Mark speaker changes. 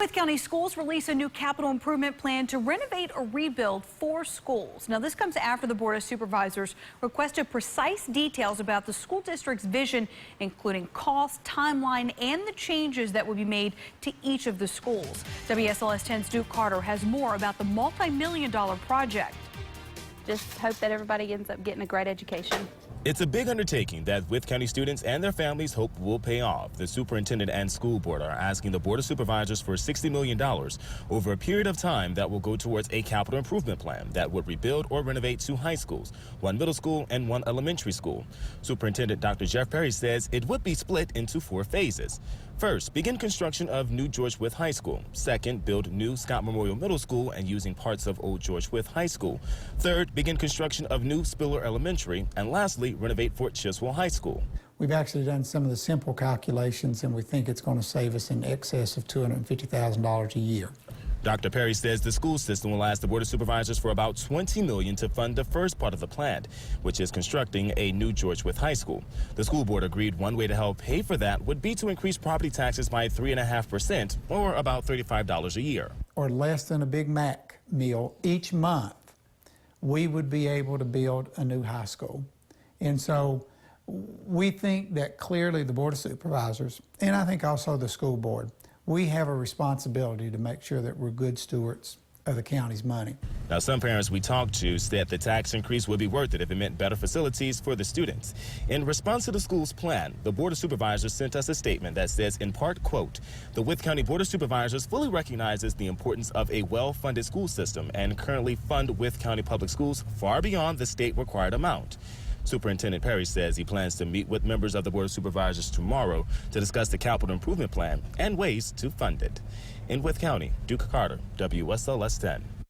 Speaker 1: Wythe County Schools release a new capital improvement plan to renovate or rebuild 4 schools. Now, this comes after the Board of Supervisors requested precise details about the school district's vision, including cost, timeline, and the changes that will be made to each of the schools. WSLS 10's Duke Carter has more about the multi-million-dollar project.
Speaker 2: Just hope that everybody ends up getting a great education.
Speaker 3: It's a big undertaking that Wythe County students and their families hope will pay off. The superintendent and school board are asking the Board of Supervisors for $60 million over a period of time that will go towards a capital improvement plan that would rebuild or renovate 2 high schools, 1 middle school and 1 elementary school. Superintendent Dr. Jeff Perry says it would be split into 4 phases. First, begin construction of new George Wythe High School. Second, build new Scott Memorial Middle School and using parts of old George Wythe High School. Third, begin construction of new Spiller Elementary. And lastly, renovate Fort Chiswell High School.
Speaker 4: We've actually done some of the simple calculations, and we think it's going to save us in excess of $250,000 a year.
Speaker 3: Dr. Perry says the school system will ask the Board of Supervisors for about $20 million to fund the first part of the plan, which is constructing a new George Wythe High School. The school board agreed one way to help pay for that would be to increase property taxes by 3.5%, or about $35 a year.
Speaker 4: Or less than a Big Mac meal each month, we would be able to build a new high school. And so we think that clearly the Board of Supervisors, and I think also the school board, we have a responsibility to make sure that we're good stewards of the county's money.
Speaker 3: Now, some parents we talked to said the tax increase would be worth it if it meant better facilities for the students. In response to the school's plan, the Board of Supervisors sent us a statement that says, in part, quote, the Wythe County Board of Supervisors fully recognizes the importance of a well-funded school system and currently fund Wythe County Public Schools far beyond the state required amount. Superintendent Perry says he plans to meet with members of the Board of Supervisors tomorrow to discuss the capital improvement plan and ways to fund it. In Wythe County, Duke Carter, WSLS 10.